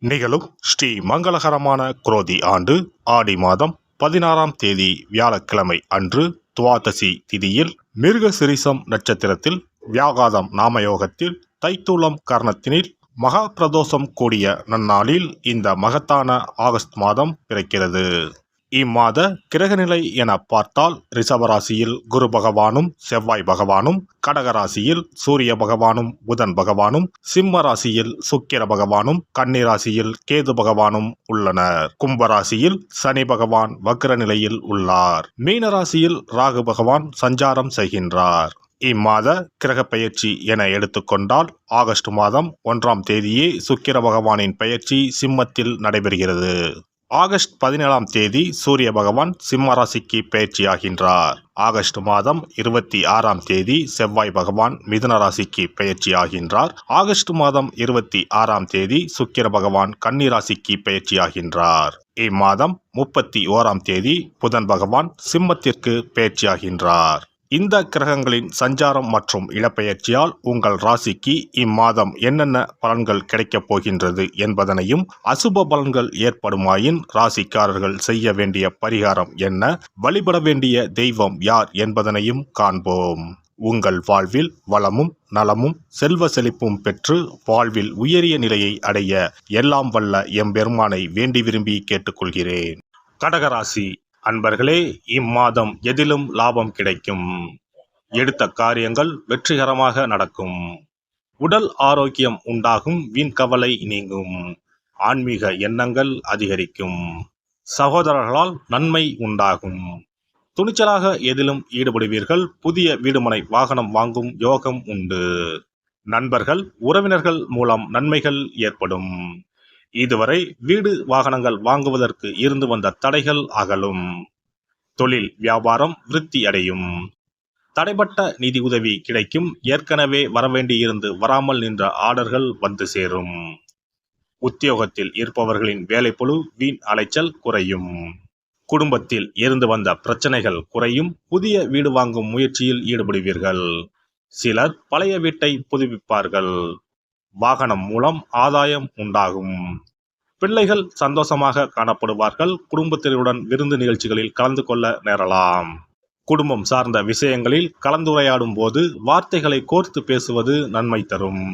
நிகழும் ஸ்ரீ மங்களகரமான குரோதி ஆண்டு ஆடி மாதம் 16ஆம் தேதி வியாழக்கிழமை அன்று துவாதசி திதியில் மிருகசிரிசம் நட்சத்திரத்தில் வியாகாதம் நாமயோகத்தில் தைத்தூலம் கர்ணத்தினில் மகா பிரதோஷம் கூடிய நன்னாளில் இந்த மகத்தான ஆகஸ்ட் மாதம் பிறக்கிறது. இம்மாத கிரகநிலை என பார்த்தால் ரிஷபராசியில் குரு பகவானும் செவ்வாய் பகவானும், கடகராசியில் சூரிய பகவானும் புதன் பகவானும், சிம்ம ராசியில் சுக்கிர பகவானும், கன்னிராசியில் கேது பகவானும் உள்ளனர். கும்பராசியில் சனி பகவான் வக்ர நிலையில் உள்ளார். மீனராசியில் ராகு பகவான் சஞ்சாரம் செய்கின்றார். இம்மாத கிரக பெயர்ச்சி என எடுத்துக்கொண்டால் ஆகஸ்ட் மாதம் 1ஆம் தேதியே சுக்கிர பகவானின் பெயர்ச்சி சிம்மத்தில் நடைபெறுகிறது. ஆகஸ்ட் 17ஆம் தேதி சூரிய பகவான் சிம்ம ராசிக்கு பெயர்ச்சியாகின்றார். ஆகஸ்ட் மாதம் 26ஆம் தேதி செவ்வாய் பகவான் மிதுன ராசிக்கு பெயர்ச்சியாகின்றார். ஆகஸ்ட் மாதம் 26ஆம் தேதி சுக்கிர பகவான் கன்னி ராசிக்கு பெயர்ச்சியாகின்றார். இம்மாதம் 31ஆம் தேதி புதன் பகவான் சிம்மத்திற்கு பெயர்ச்சியாகின்றார். இந்த கிரகங்களின் சஞ்சாரம் மற்றும் இடப்பெயர்ச்சியால் உங்கள் ராசிக்கு இம்மாதம் என்னென்ன பலன்கள் கிடைக்கப் போகின்றது என்பதனையும், அசுப பலன்கள் ஏற்படுமாயின் ராசிக்காரர்கள் செய்ய வேண்டிய பரிகாரம் என்ன, வழிபட வேண்டிய தெய்வம் யார் என்பதனையும் காண்போம். உங்கள் வாழ்வில் வளமும் நலமும் செல்வ செழிப்பும் பெற்று வாழ்வில் உயரிய நிலையை அடைய எல்லாம் வல்ல எம்பெருமானை வேண்டி விரும்பி கேட்டுக்கொள்கிறேன். கடகராசி அன்பர்களே, இம்மாதம் எதிலும் லாபம் கிடைக்கும். எடுத்த காரியங்கள் வெற்றிகரமாக நடக்கும். உடல் ஆரோக்கியம் உண்டாகும். வீண் கவலை நீங்கும். ஆன்மீக எண்ணங்கள் அதிகரிக்கும். சகோதரர்களால் நன்மை உண்டாகும். துணிச்சலாக எதிலும் ஈடுபடுவீர்கள். புதிய வீடுமனை வாகனம் வாங்கும் யோகம் உண்டு. நண்பர்கள் உறவினர்கள் மூலம் நன்மைகள் ஏற்படும். இதுவரை வீடு வாகனங்கள் வாங்குவதற்கு இருந்து வந்த தடைகள் அகலும். தொழில் வியாபாரம் விருத்தி அடையும். தடைப்பட்ட நிதி உதவி கிடைக்கும். ஏற்கனவே வரவேண்டியிருந்து வராமல் நின்ற ஆர்டர்கள் வந்து சேரும். உத்தியோகத்தில் இருப்பவர்களின் வேலைப்பளு வீண் அலைச்சல் குறையும். குடும்பத்தில் இருந்து வந்த பிரச்சனைகள் குறையும். புதிய வீடு வாங்கும் முயற்சியில் ஈடுபடுவீர்கள். சிலர் பழைய வீட்டை புதுப்பிப்பார்கள். வாகனம் மூலம் ஆதாயம் உண்டாகும். பிள்ளைகள் சந்தோஷமாக காணப்படுவார்கள். குடும்பத்தினருடன் விருந்து நிகழ்ச்சிகளில் கலந்து கொள்ள நேரலாம். குடும்பம் சார்ந்த விஷயங்களில் கலந்துரையாடும் போது வார்த்தைகளை கோர்த்து பேசுவது நன்மை தரும்.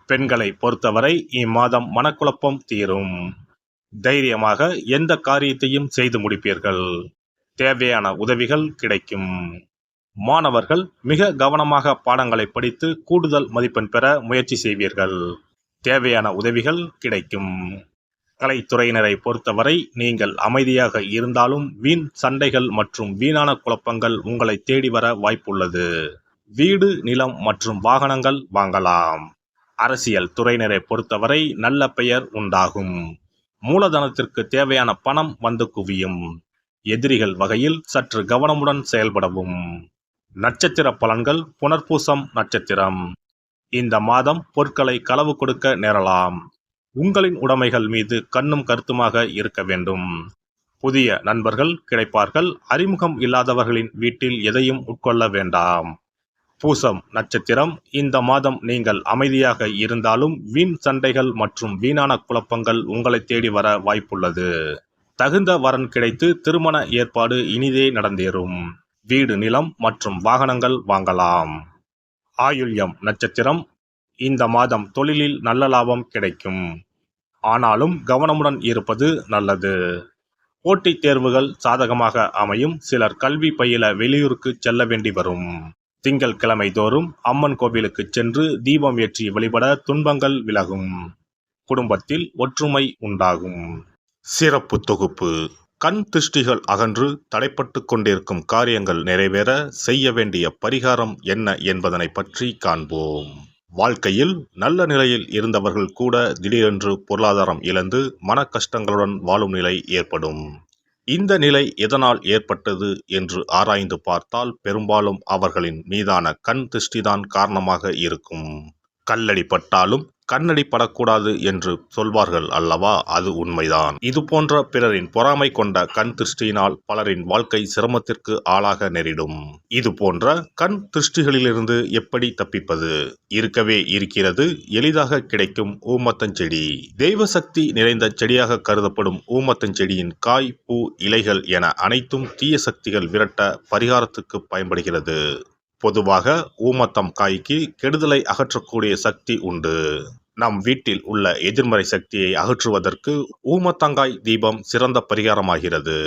பெண்களை பொறுத்தவரை இம்மாதம் மனக்குழப்பம் தீரும். தைரியமாக எந்த காரியத்தையும் செய்து முடிப்பீர்கள். தேவையான உதவிகள் கிடைக்கும். மாணவர்கள் மிக கவனமாக பாடங்களை படித்து கூடுதல் மதிப்பெண் பெற முயற்சி செய்வீர்கள். தேவையான உதவிகள் கிடைக்கும். கலைத்துறையினரை பொறுத்தவரை நீங்கள் அமைதியாக இருந்தாலும் வீண் சண்டைகள் மற்றும் வீணான குழப்பங்கள் உங்களை தேடி வர வாய்ப்புள்ளது. வீடு, நிலம் மற்றும் வாகனங்கள் வாங்கலாம். அரசியல் துறையினரை பொறுத்தவரை நல்ல பெயர் உண்டாகும். மூலதனத்திற்கு தேவையான பணம் வந்து குவியும். எதிரிகள் வகையில் சற்று கவனமுடன் செயல்படவும். நட்சத்திர பலன்கள். புனர்பூசம் நட்சத்திரம். இந்த மாதம் பொருட்களை களவு கொடுக்க நேரலாம். உங்களின் உடைமைகள் மீது கண்ணும் கருத்துமாக இருக்க வேண்டும். புதிய நண்பர்கள் கிடைப்பார்கள். அறிமுகம் இல்லாதவர்களின் வீட்டில் எதையும் உட்கொள்ள வேண்டாம். பூசம் நட்சத்திரம். இந்த மாதம் நீங்கள் அமைதியாக இருந்தாலும் வீண் சண்டைகள் மற்றும் வீணான குழப்பங்கள் உங்களை தேடி வர வாய்ப்புள்ளது. தகுந்த வரன் கிடைத்து திருமண ஏற்பாடு இனிதே நடந்தேறும். வீடு, நிலம் மற்றும் வாகனங்கள் வாங்கலாம். ஆயுள்யம் நட்சத்திரம். இந்த மாதம் தொழிலில் நல்ல லாபம் கிடைக்கும். ஆனாலும் கவனமுடன் இருப்பது நல்லது. போட்டித் தேர்வுகள் சாதகமாக அமையும். சிலர் கல்வி பயில வெளியூருக்கு செல்ல வேண்டி வரும். திங்கட்கிழமை தோறும் அம்மன் கோவிலுக்கு சென்று தீபம் ஏற்றி வழிபட துன்பங்கள் விலகும். குடும்பத்தில் ஒற்றுமை உண்டாகும். சிறப்பு தொகுப்பு. கண் திருஷ்டிகள் அகன்று தடைப்பட்டு கொண்டிருக்கும் காரியங்கள் நிறைவேற செய்ய வேண்டிய பரிகாரம் என்ன என்பதனை பற்றி காண்போம். வாழ்க்கையில் நல்ல நிலையில் இருந்தவர்கள் கூட திடீரென்று பொருளாதாரம் இழந்து மன கஷ்டங்களுடன் வாழும் நிலை ஏற்படும். இந்த நிலை எதனால் ஏற்பட்டது என்று ஆராய்ந்து பார்த்தால் பெரும்பாலும் அவர்களின் மீதான கண் திருஷ்டிதான் காரணமாக இருக்கும். கல்லடி பட்டாலும் கண்ணடி படக்கூடாது என்று சொல்வார்கள் அல்லவா, அது உண்மைதான். இது போன்ற பிறரின் பொறாமை கொண்ட கண் திருஷ்டியினால் பலரின் வாழ்க்கை சிரமத்திற்கு ஆளாக நேரிடும். இது போன்ற கண் திருஷ்டிகளிலிருந்து எப்படி தப்பிப்பது? இருக்கவே இருக்கிறது எளிதாக கிடைக்கும் ஊமத்தஞ்செடி. தெய்வ சக்தி நிறைந்த செடியாக கருதப்படும் ஊமத்தஞ்செடியின் காய், பூ, இலைகள் என அனைத்தும் தீய சக்திகள் விரட்ட பரிகாரத்துக்கு பயன்படுகிறது. பொதுவாக ஊமத்தம் காய்க்கு கெடுதலை அகற்றக்கூடிய சக்தி உண்டு. நம் வீட்டில் உள்ள எதிர்மறை சக்தியை அகற்றுவதற்கு ஊமத்தங்காய் தீபம் சிறந்த பரிகாரமாகிறது.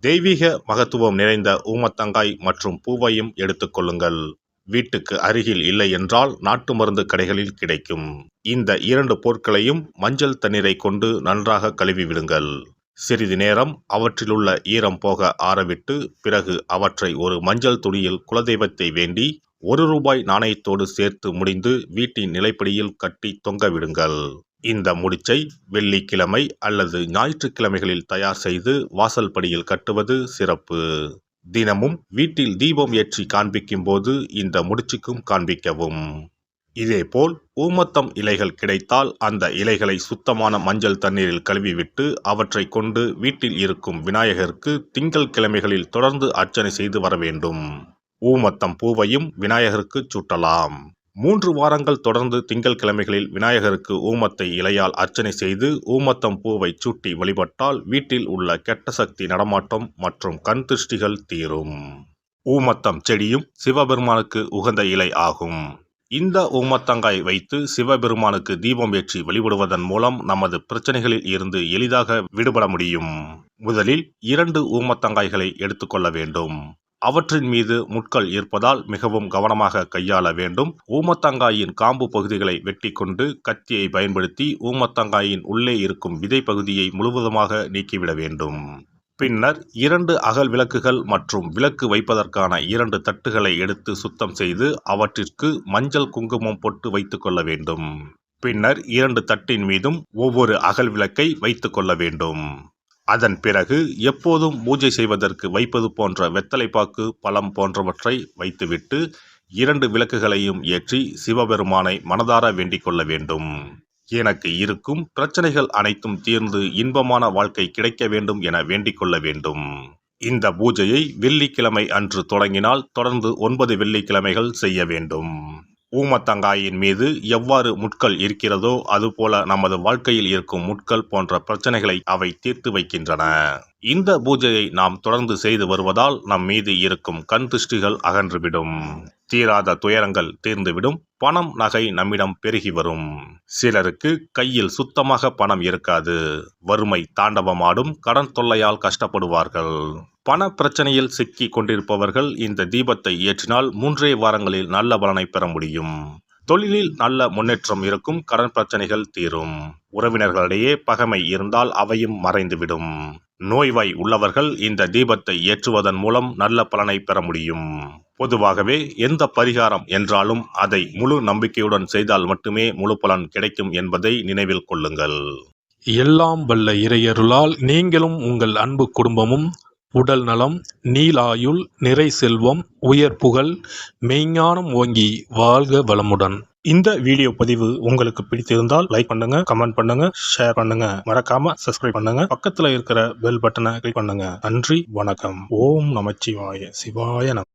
தெய்வீக மகத்துவம் நிறைந்த ஊமத்தங்காய் மற்றும் பூவையும் எடுத்துக்கொள்ளுங்கள். வீட்டுக்கு அருகில் இல்லை என்றால் நாட்டு மருந்து கடைகளில் கிடைக்கும். இந்த 2 பொருட்களையும் மஞ்சள் தண்ணீரை கொண்டு நன்றாக கழுவி விடுங்கள். சிறிது நேரம் அவற்றிலுள்ள ஈரம் போக ஆறவிட்டு பிறகு அவற்றை ஒரு மஞ்சள் துணியில் குலதெய்வத்தை வேண்டி ₹1 நாணயத்தோடு சேர்த்து முடிந்து வீட்டின் நிலைப்படியில் கட்டி தொங்க விடுங்கள். இந்த முடிச்சை வெள்ளிக்கிழமை அல்லது ஞாயிற்றுக்கிழமைகளில் தயார் செய்து வாசல் படியில் கட்டுவது சிறப்பு. தினமும் வீட்டில் தீபம் ஏற்றி காண்பிக்கும் போது இந்த முடிச்சுக்கும் காண்பிக்கவும். இதேபோல் ஊமத்தம் இலைகள் கிடைத்தால் அந்த இலைகளை சுத்தமான மஞ்சள் தண்ணீரில் கழுவிவிட்டு அவற்றை கொண்டு வீட்டில் இருக்கும் விநாயகருக்கு திங்கள் கிழமைகளில் தொடர்ந்து அர்ச்சனை செய்து வர வேண்டும். ஊமத்தம் பூவையும் விநாயகருக்கு சூட்டலாம். 3 வாரங்கள் தொடர்ந்து திங்கள் கிழமைகளில் விநாயகருக்கு ஊமத்தை இலையால் அர்ச்சனை செய்து ஊமத்தம் பூவை சூட்டி வழிபட்டால் வீட்டில் உள்ள கெட்ட சக்தி நடமாட்டம் மற்றும் கண் திருஷ்டிகள் தீரும். ஊமத்தம் செடியும் சிவபெருமானுக்கு உகந்த இலை ஆகும். இந்த ஊமத்தங்காய் வைத்து சிவபெருமானுக்கு தீபம் ஏற்றி வழிபடுவதன் மூலம் நமது பிரச்சனைகளில் இருந்து எளிதாக விடுபட முடியும். முதலில் 2 ஊமத்தங்காய்களை எடுத்துக்கொள்ள வேண்டும். அவற்றின் மீது முட்கள் இருப்பதால் மிகவும் கவனமாக கையாள வேண்டும். ஊமத்தங்காயின் காம்பு பகுதிகளை வெட்டி கொண்டு கத்தியை பயன்படுத்தி ஊமத்தங்காயின் உள்ளே இருக்கும் விதை பகுதியை முழுவதுமாக நீக்கிவிட வேண்டும். பின்னர் 2 அகல் விளக்குகள் மற்றும் விளக்கு வைப்பதற்கான 2 தட்டுகளை எடுத்து சுத்தம் செய்து அவற்றிற்கு மஞ்சள் குங்குமம் போட்டு வைத்துக் கொள்ள வேண்டும். பின்னர் 2 தட்டின் மீதும் ஒவ்வொரு அகல் விளக்கை வைத்துக் கொள்ள வேண்டும். அதன் பிறகு எப்போதும் பூஜை செய்வதற்கு வைப்பது போன்ற வெத்தலைப்பாக்கு, பழம் போன்றவற்றை வைத்துவிட்டு 2 விளக்குகளையும் ஏற்றி சிவபெருமானை மனதார வேண்டிக் கொள்ள வேண்டும். எனக்கு இருக்கும் பிரச்சனைகள் அனைத்தும் தீர்ந்து இன்பமான வாழ்க்கை கிடைக்க வேண்டும் என வேண்டிக் கொள்ள வேண்டும். இந்த பூஜையை வெள்ளிக்கிழமை அன்று தொடங்கினால் தொடர்ந்து 9 வெள்ளிக்கிழமைகள் செய்ய வேண்டும். ஊமத்தங்காயின் மீது எவ்வாறு முட்கள் இருக்கிறதோ அதுபோல நமது வாழ்க்கையில் இருக்கும் முட்கள் போன்ற பிரச்சனைகளை அவை தீர்த்து வைக்கின்றன. இந்த பூஜையை நாம் தொடர்ந்து செய்து வருவதால் நம் மீது இருக்கும் கண் திருஷ்டிகள் அகன்றுவிடும். தீராத துயரங்கள் தீர்ந்துவிடும். பணம், நகை நம்மிடம் பெருகி வரும். சிலருக்கு கையில் சுத்தமாக பணம் இருக்காது. வறுமை தாண்டவமாடும். கடன் தொல்லையால் கஷ்டப்படுவார்கள். பண பிரச்சனையில் சிக்கி கொண்டிருப்பவர்கள் இந்த தீபத்தை ஏற்றினால் 3 வாரங்களில் நல்ல பலனை பெற முடியும். தொழிலில் நல்ல முன்னேற்றம் இருக்கும். கடன் பிரச்சனைகள் தீரும். உறவினர்களிடையே பகைமை இருந்தால் அவையும் மறைந்துவிடும். நோய்வாய் உள்ளவர்கள் இந்த தீபத்தை ஏற்றுவதன் மூலம் நல்ல பலனை பெற முடியும். பொதுவாகவே எந்த பரிகாரம் என்றாலும் அதை முழு நம்பிக்கையுடன் செய்தால் மட்டுமே முழு பலன் கிடைக்கும் என்பதை நினைவில் கொள்ளுங்கள். எல்லாம் வல்ல இறையருளால் நீங்களும் உங்கள் அன்பு குடும்பமும் உடல் நலம், நீலாயுள், நிறை செல்வம், உயர் புகழ், மெய்ஞானம் ஓங்கி வாழ்க வளமுடன். இந்த வீடியோ பதிவு உங்களுக்கு பிடித்திருந்தால் லைக் பண்ணுங்க, கமெண்ட் பண்ணுங்க, ஷேர் பண்ணுங்க. மறக்காம சப்ஸ்கிரைப் பண்ணுங்க. பக்கத்துல இருக்கிற பெல் பட்டனை கிளிக் பண்ணுங்க. நன்றி, வணக்கம். ஓம் நமச்சிவாய. சிவாய நம.